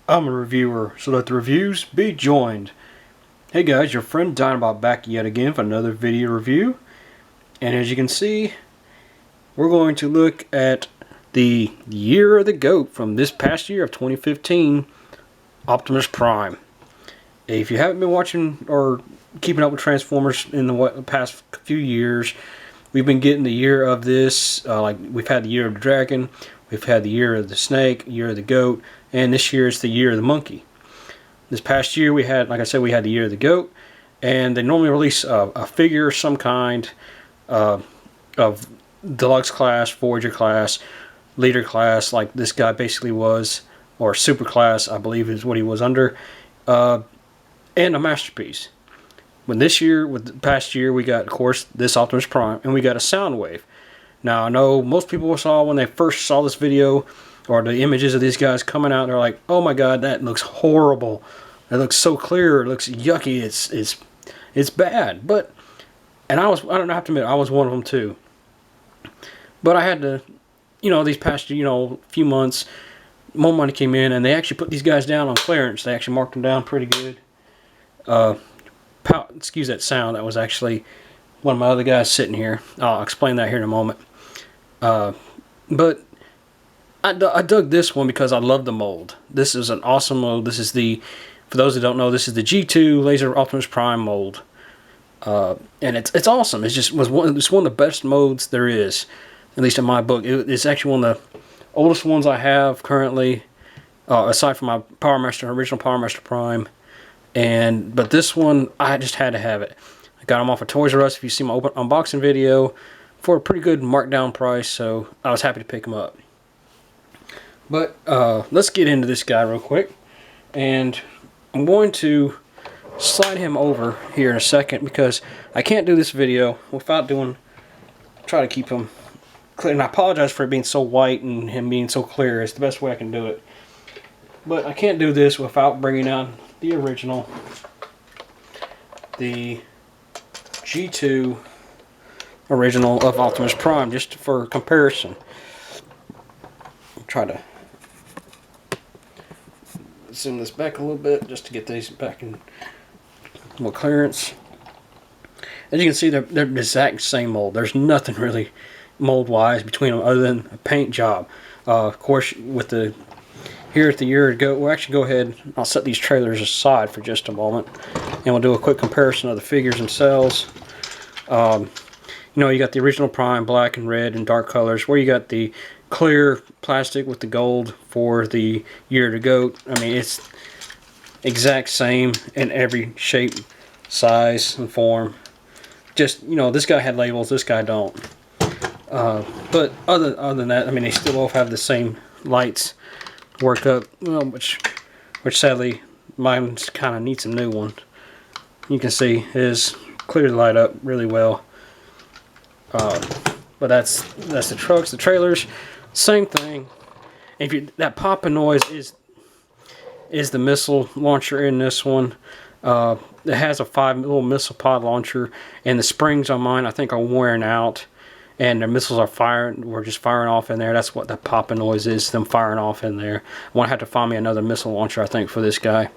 I'm a reviewer, so let the reviews be joined. Hey guys, your friend Dinobot back yet again for another video review. And as you can see, we're going to look at the Year of the Goat from this past year of 2015, Optimus Prime. If you haven't been watching or keeping up with Transformers in the past few years, we've been getting the year of this, like we've had the Year of the Dragon, we've had the Year of the Snake, Year of the Goat, and this year is the Year of the Monkey. This past year we had, like I said, we had the Year of the Goat, and they normally release a figure of some kind of deluxe class, Voyager class, leader class, like this guy basically was, or super class, I believe is what he was under, and a masterpiece. When this year, with the past year, we got, of course, this Optimus Prime, and we got a Soundwave. Now, I know most people saw when they first saw this video, or the images of these guys coming out, they're like, oh my god, that looks horrible. It looks so clear, it looks yucky, it's bad. But, and I don't have to admit, I was one of them too. But I had to, these past, few months, more money came in, and they actually put these guys down on clearance. They actually marked them down pretty good. Excuse that sound, that was actually one of my other guys sitting here. I'll explain that here in a moment. But I dug this one because I love the mold. This is an awesome mold. This is for those who don't know, this is the G2 Laser Optimus Prime mold. And it's awesome. It's one of the best molds there is, at least in my book. It's actually one of the oldest ones I have currently, aside from my original Power Master Prime. But this one, I just had to have it. I got them off of Toys R Us, if you see my unboxing video, for a pretty good markdown price, so I was happy to pick them up. But let's get into this guy real quick, and I'm going to slide him over here in a second because I can't do this video without try to keep him clear. And I apologize for it being so white and him being so clear. It's the best way I can do it. But I can't do this without bringing out the original, the G2 original of Optimus Prime, just for comparison. Try to zoom this back a little bit just to get these back in more clearance. As you can see, they're the exact same mold. There's nothing really mold wise between them other than a paint job. Of course, with here at the Year of the Goat, we'll actually go ahead, I'll set these trailers aside for just a moment, and we'll do a quick comparison of the figures themselves. You got the original Prime, black and red and dark colors, where you got the clear plastic with the gold for the Year of the Goat. I mean, it's exact same in every shape, size, and form. Just, this guy had labels, this guy don't. But other than that, I mean, they still both have the same lights work up, which sadly mine kind of needs a new one. You can see his clearly light up really well. But that's the trucks, the trailers, same thing. That popping noise is the missile launcher in this one. It has a 5 little missile pod launcher, and the springs on mine I think are wearing out, and the missiles we're just firing off in there. That's what that popping noise is, them firing off in there. I want to have to find me another missile launcher, I think, for this guy.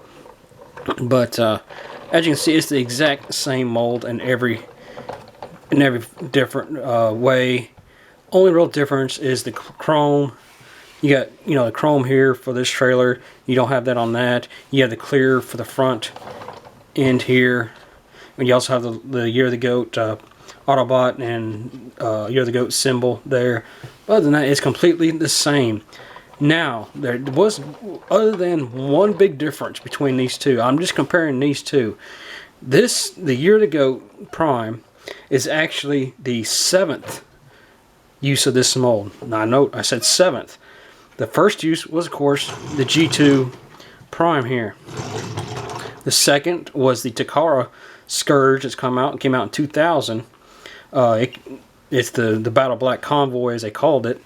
But as you can see, it's the exact same mold in every different way. Only real difference is the chrome. You got the chrome here for this trailer. You don't have that on that. You have the clear for the front end here. And you also have the Year of the Goat Autobot and Year of the Goat symbol there. Other than that, it's completely the same. Now, there was, other than one big difference between these two, I'm just comparing these two. The Year of the Goat Prime is actually the 7th use of this mold. Now, note, I said 7th. The first use was, of course, the G2 Prime here. The second was the Takara Scourge that's came out in 2000. It's the Battle Black Convoy, as they called it,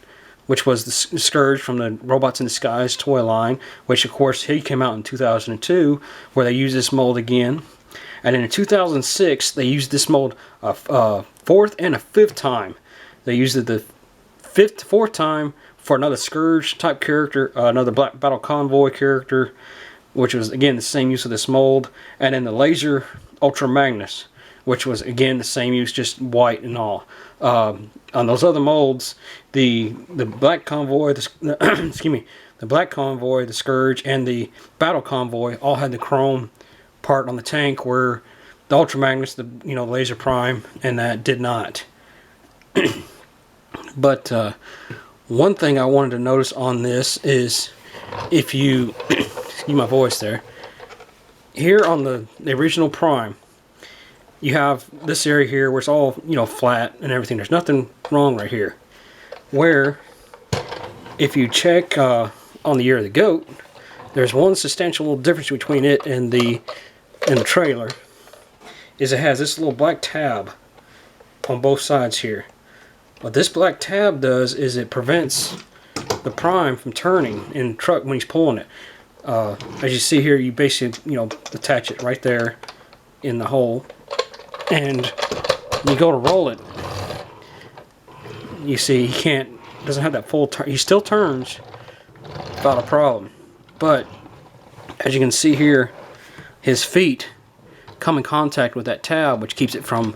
which was the Scourge from the Robots in Disguise toy line, which, of course, he came out in 2002, where they used this mold again. And then in 2006, they used this mold a fourth and a fifth time. They used it the fourth time for another Scourge type character, another Black Battle Convoy character, which was again the same use of this mold, and then the Laser Ultra Magnus, which was again the same use, just white and all. On those other molds, the Black Convoy, excuse me, the Black Convoy, the Scourge, and the Battle Convoy all had the chrome part on the tank, where the Ultra Magnus, the Laser Prime, and that did not. But one thing I wanted to notice on this is, if you excuse my voice there, here on the original Prime, you have this area here where it's all flat and everything. There's nothing wrong right here. Where if you check on the Year of the Goat, there's one substantial little difference between it and the trailer, is it has this little black tab on both sides here. What this black tab does is it prevents the Prime from turning in the truck when he's pulling it. As you see here, you basically attach it right there in the hole, and you go to roll it. You see he doesn't have that full turn. He still turns without a problem, but as you can see here, his feet come in contact with that tab, which keeps it from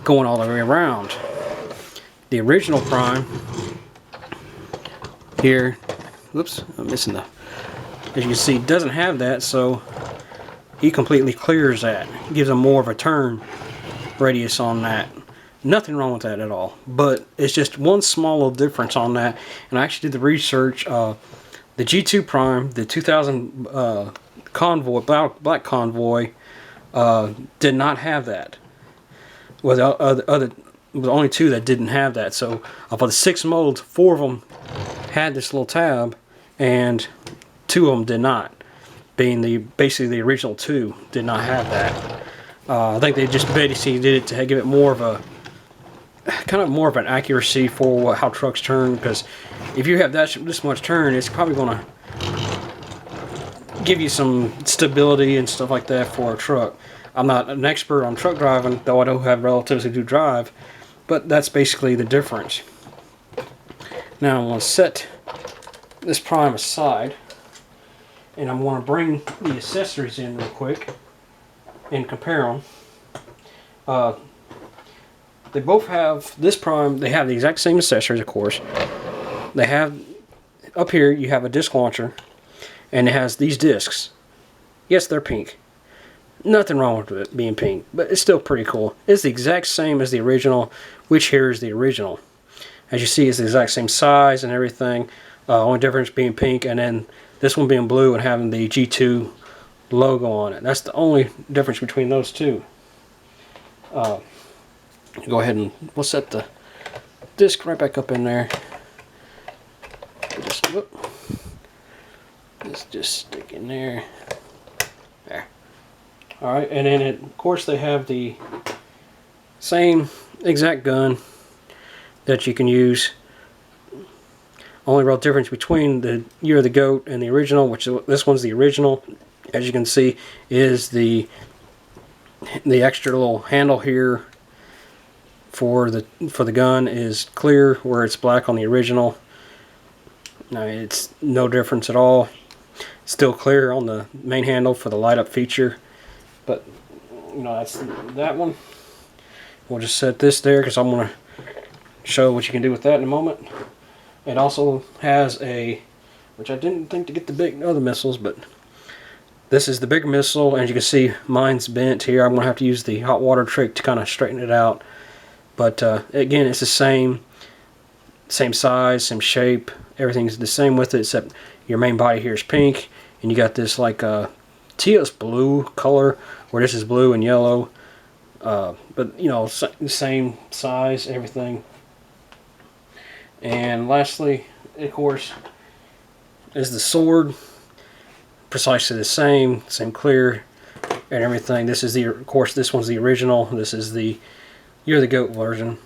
going all the way around. The original Prime here, whoops, I'm missing as you can see, doesn't have that, so he completely clears that. Gives him more of a turn radius on that. Nothing wrong with that at all, but it's just one small little difference on that. And I actually did the research. The G2 Prime, the 2000 Convoy, Black Convoy, did not have that. Well, the only two that didn't have that. So of the 6 molds, 4 of them had this little tab, and 2 of them did not. Being basically the original 2 did not have that. I think they just basically did it to give it more of a more of an accuracy for how trucks turn. Because if you have this much turn, it's probably going to give you some stability and stuff like that for a truck. I'm not an expert on truck driving, though I do have relatives who do drive, but that's basically the difference. Now I'm going to set this Prime aside, and I'm going to bring the accessories in real quick and compare them. They both have, this Prime, they have the exact same accessories, of course. They have, up here you have a disc launcher, and it has these discs. Yes, they're pink. Nothing wrong with it being pink, but it's still pretty cool. It's the exact same as the original, which here is the original. As you see, it's the exact same size and everything. Only difference being pink, and then this one being blue and having the G2 logo on it. That's the only difference between those two. Go ahead and we'll set the disc right back up in there. Just stick in there. There. Alright, and then of course they have the same exact gun that you can use. Only real difference between the Year of the Goat and the original, which this one's the original, as you can see, is the extra little handle here for the gun is clear, where it's black on the original. Now it's no difference at all. Still clear on the main handle for the light up feature, but that's that one. We'll just set this there because I'm going to show what you can do with that in a moment. It also has which I didn't think to get the big other missiles, but this is the bigger missile, and as you can see, mine's bent here. I'm going to have to use the hot water trick to kind of straighten it out. But again, it's the same size, same shape. Everything's the same with it, except your main body here is pink, and you got this like Tia's blue color, where this is blue and yellow. But same size, everything. And lastly, of course, is the sword. Precisely the same clear and everything. This is of course, this one's the original. This is the Year of the Goat version.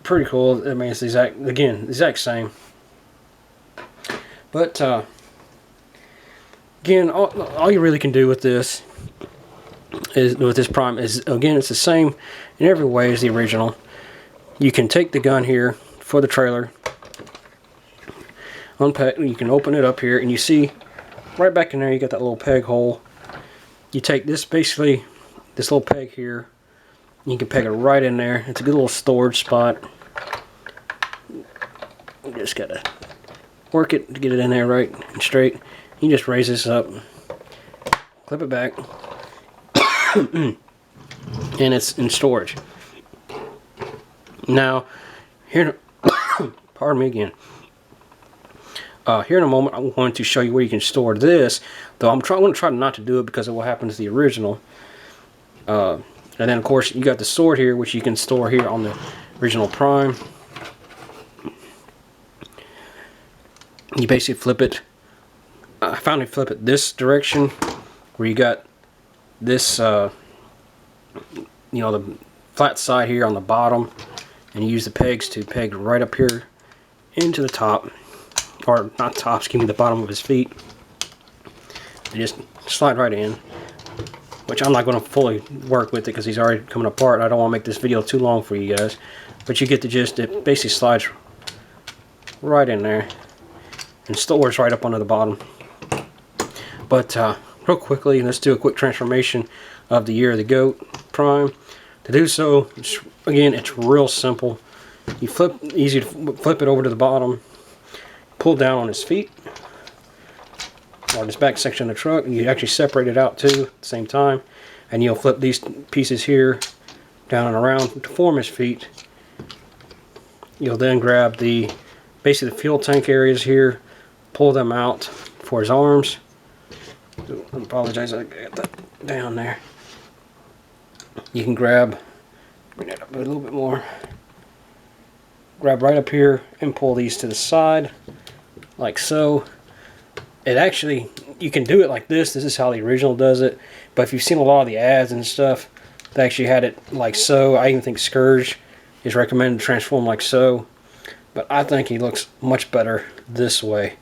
Pretty cool. I mean, it's the exact same. But again, all you really can do with this Prime is, again, it's the same in every way as the original. You can take the gun here for the trailer, unpack. You can open it up here, and you see right back in there you got that little peg hole. You take this, basically this little peg here, you can peg it right in there. It's a good little storage spot. You just gotta work it to get it in there right and straight. You just raise this up, clip it back, and it's in storage. Now, here, pardon me again. Here in a moment, I'm going to show you where you can store this. Though I'm going to try not to do it because of what happened to the original. And then, of course, you got the sword here, which you can store here on the original Prime. You basically flip it. I finally flip it this direction, where you got this, you know, the flat side here on the bottom, and you use the pegs to peg right up here into the top, or not top, excuse me, the bottom of his feet. And just slide right in, which I'm not going to fully work with it because he's already coming apart. I don't want to make this video too long for you guys, but you get the gist. It basically slides right in there and stores right up under the bottom. But real quickly, let's do a quick transformation of the Year of the Goat Prime. To do so, again, it's real simple. You easy to flip it over to the bottom, pull down on his feet, or this back section of the truck, and you actually separate it out too at the same time, and you'll flip these pieces here down and around to form his feet. You'll then grab basically the fuel tank areas here, pull them out for his arms. I apologize, I got that down there. You can bring that up a little bit more. Grab right up here and pull these to the side, like so. It actually, you can do it like this. This is how the original does it. But if you've seen a lot of the ads and stuff, they actually had it like so. I even think Scourge is recommended to transform like so. But I think he looks much better this way.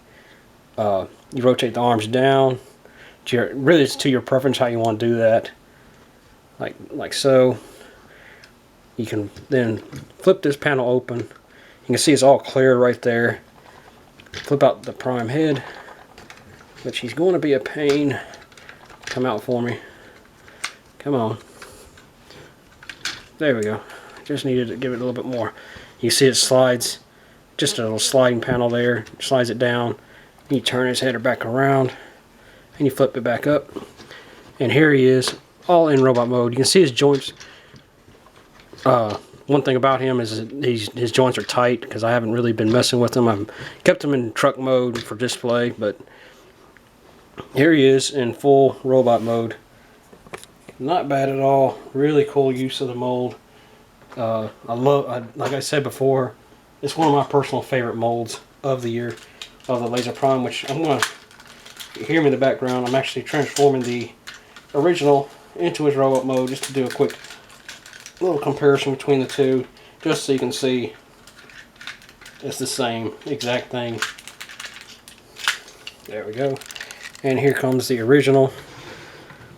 You rotate the arms down. Really, it's to your preference how you want to do that. Like so. You can then flip this panel open. You can see it's all clear right there. Flip out the Prime head, which he's going to be a pain. Come out for me. Come on. There we go. Just needed to give it a little bit more. You see it slides. Just a little sliding panel there. Slides it down. You turn his head back around, and you flip it back up. And here he is, all in robot mode. You can see his joints. One thing about him is his joints are tight because I haven't really been messing with them. I've kept him in truck mode for display, but here he is in full robot mode. Not bad at all. Really cool use of the mold. Like I said before, it's one of my personal favorite molds of the year of the Laser Prime, which I'm going to hear me in the background. I'm actually transforming the original into his robot mode just to do a quick little comparison between the two, just so you can see it's the same exact thing. There we go. And here comes the original.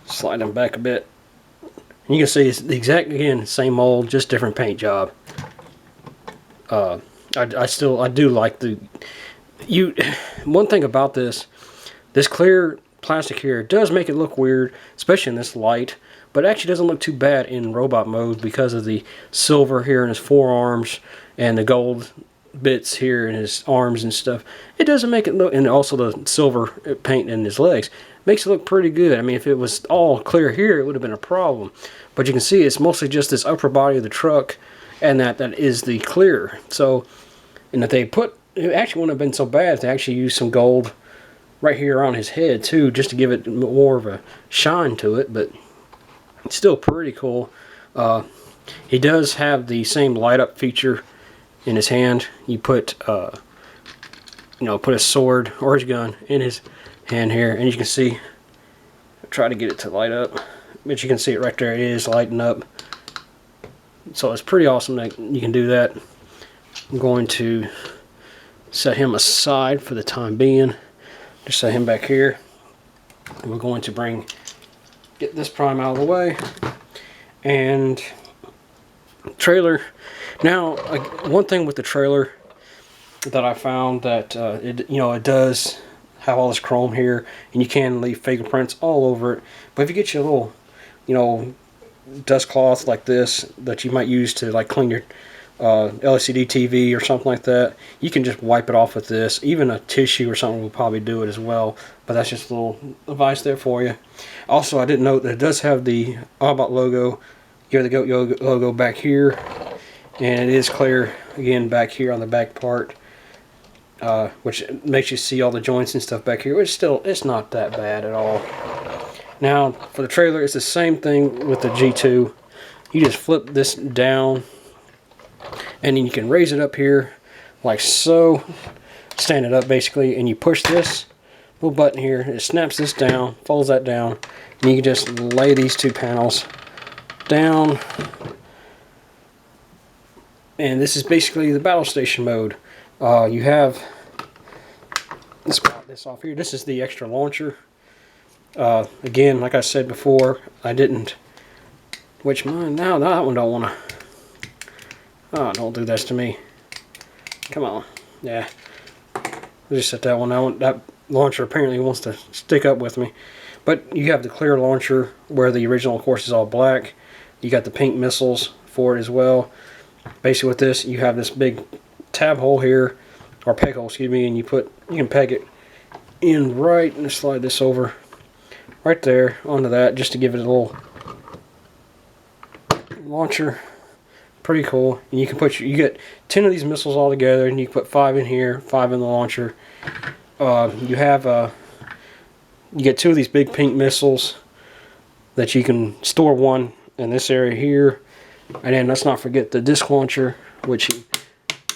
Slide them back a bit. And you can see it's the exact, again, same mold, just different paint job. I do like one thing about this clear plastic here does make it look weird, especially in this light, but it actually doesn't look too bad in robot mode because of the silver here in his forearms and the gold bits here in his arms and stuff. It doesn't make it look, and also the silver paint in his legs makes it look pretty good. I mean, if it was all clear here, it would have been a problem, but you can see it's mostly just this upper body of the truck, and that is the clear. So, and if they it actually wouldn't have been so bad if they actually used some gold right here on his head too, just to give it more of a shine to it. But it's still pretty cool. He does have the same light up feature in his hand. You put put a sword or his gun in his hand here, and you can see, try to get it to light up, but you can see it right there. It is lighting up. So it's pretty awesome that you can do that. I'm going to set him aside for the time being. Just set him back here. And we're going to get this Prime out of the way. And trailer. Now, one thing with the trailer, that I found that it does have all this chrome here, and you can leave fingerprints all over it. But if you get your little, dust cloth like this that you might use to like clean your LCD TV or something like that, you can just wipe it off with this. Even a tissue or something will probably do it as well. But that's just a little advice there for you. Also, I didn't note that it does have the Autobot logo. You have the Goat logo back here, and it is clear again back here on the back part, which makes you see all the joints and stuff back here. Which still, it's not that bad at all. Now for the trailer, it's the same thing with the G2. You just flip this down, and then you can raise it up here like so, stand it up basically, and you push this little button here, it snaps this down, folds that down, and you can just lay these two panels down, and this is basically the battle station mode. You have, let's pop this off here, this is the extra launcher. Again, like I said before, I didn't, which mine, now that one don't want to, oh, don't do this to me. Come on. Yeah. We'll just set that one out. That launcher apparently wants to stick up with me. But you have the clear launcher where the original, of course, is all black. You got the pink missiles for it as well. Basically with this, you have this big tab hole here, or peg hole, excuse me, and you can peg it in right, and slide this over right there onto that just to give it a little launcher. Pretty cool. And you can you get 10 of these missiles all together, and you can put 5 in here, 5 in the launcher. You get 2 of these big pink missiles that you can store one in this area here. And then let's not forget the disc launcher, which you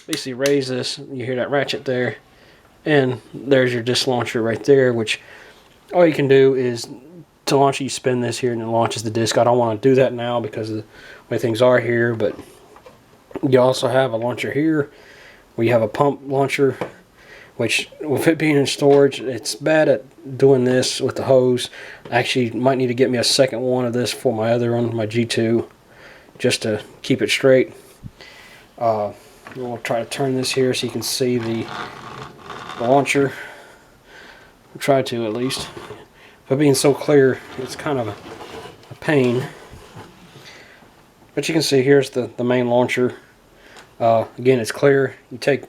basically raise this. You hear that ratchet there, and there's your disc launcher right there. Which all you can do is to launch it, you spin this here, and it launches the disc. I don't want to do that now because of the way things are here, but you also have a launcher here where you have a pump launcher, which with it being in storage, it's bad at doing this with the hose. I actually might need to get me a second one of this for my other one, my G2, just to keep it straight. We'll try to turn this here so you can see the launcher. We'll try to at least. But being so clear, it's kind of a pain. But you can see here's the main launcher. Again, it's clear. You take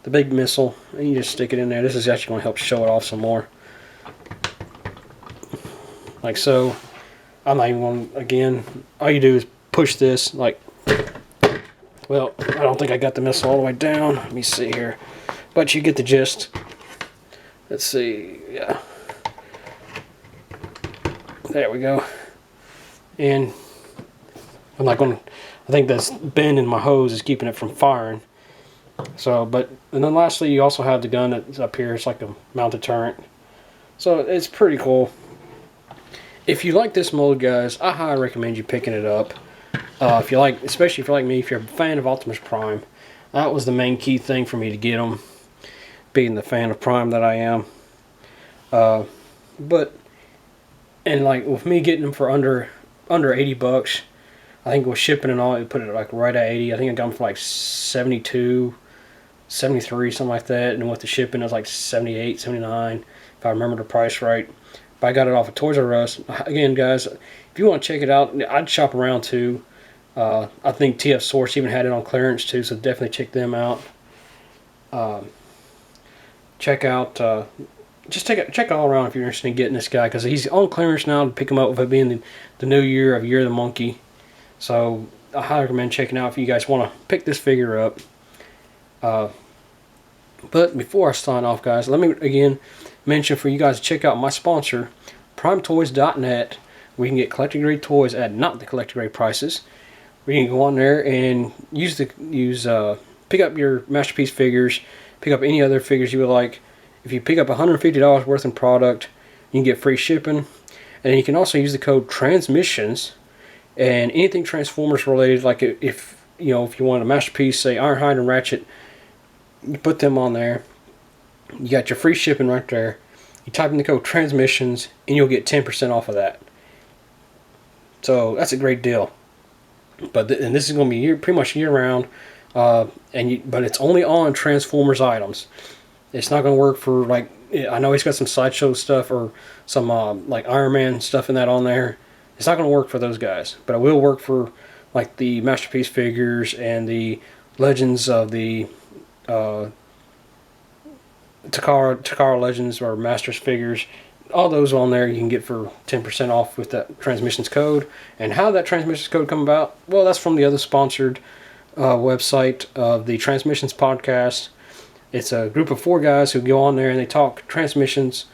the big missile and you just stick it in there. This is actually going to help show it off some more. Like so. I'm not even going to, again, all you do is push this like, well, I don't think I got the missile all the way down. Let me see here. But you get the gist. Let's see, yeah. There we go. And I'm not going to, I think this bend in my hose is keeping it from firing. So, and then lastly, you also have the gun that's up here. It's like a mounted turret. So it's pretty cool. If you like this mold, guys, I highly recommend you picking it up. If you like, especially if you're like me, if you're a fan of Optimus Prime, that was the main key thing for me to get them. Being the fan of Prime that I am. And like with me getting them for under $80, I think with shipping and all, it put it like right at 80. I think I got them for like 72, 73, something like that. And with the shipping, it was like 78, 79, if I remember the price right. But I got it off of Toys R Us. Again, guys, if you want to check it out, I'd shop around too. I think TF Source even had it on clearance too, so definitely check them out. Check out, just check all around if you're interested in getting this guy, because he's on clearance now to pick him up with it being the new year of Year of the Monkey. So I highly recommend checking out if you guys want to pick this figure up. But before I sign off, guys, let me again mention for you guys to check out my sponsor, PrimeToys.net, where you can get collector grade toys at not the collector grade prices. Where you can go on there and pick up your Masterpiece figures, pick up any other figures you would like. If you pick up $150 worth in product, you can get free shipping. And you can also use the code TRANSMISSIONS, and anything Transformers related, like if you want a Masterpiece, say Ironhide and Ratchet, you put them on there. You got your free shipping right there. You type in the code TRANSMISSIONS and you'll get 10% off of that. So that's a great deal. And this is going to be pretty much year round. But it's only on Transformers items. It's not going to work for, like, I know he's got some Sideshow stuff or some like Iron Man stuff in that on there. It's not going to work for those guys, but it will work for like the Masterpiece figures and the Legends of the Takara Legends or Masters figures. All those on there you can get for 10% off with that transmissions code. And how that transmissions code come about? Well, that's from the other sponsored website of the Transmissions Podcast. It's a group of 4 guys who go on there and they talk transmissions,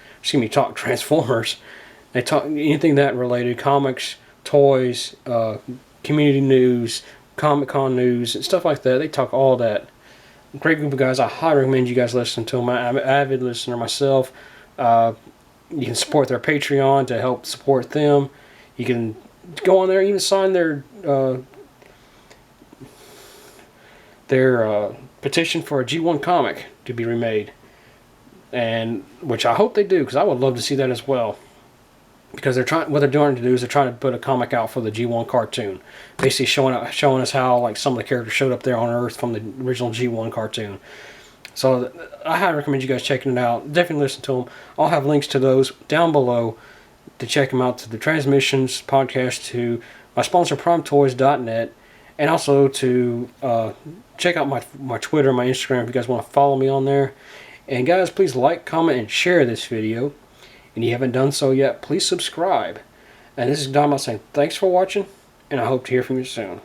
talk Transformers. They talk anything that related, comics, toys, community news, Comic-Con news, and stuff like that. They talk all that. Great group of guys. I highly recommend you guys listen to them. I'm an avid listener myself. You can support their Patreon to help support them. You can go on there and even sign their petition for a G1 comic to be remade, and which I hope they do, because I would love to see that as well. Because what they're trying to put a comic out for the G1 cartoon, basically showing us how like some of the characters showed up there on Earth from the original G1 cartoon. So I highly recommend you guys checking it out. Definitely listen to them. I'll have links to those down below to check them out, to the Transmissions Podcast, to my sponsor PrimeToys.net, and also to check out my Twitter, my Instagram, if you guys want to follow me on there. And guys, please like, comment, and share this video. And if you haven't done so yet, please subscribe. And this is Don saying thanks for watching, and I hope to hear from you soon.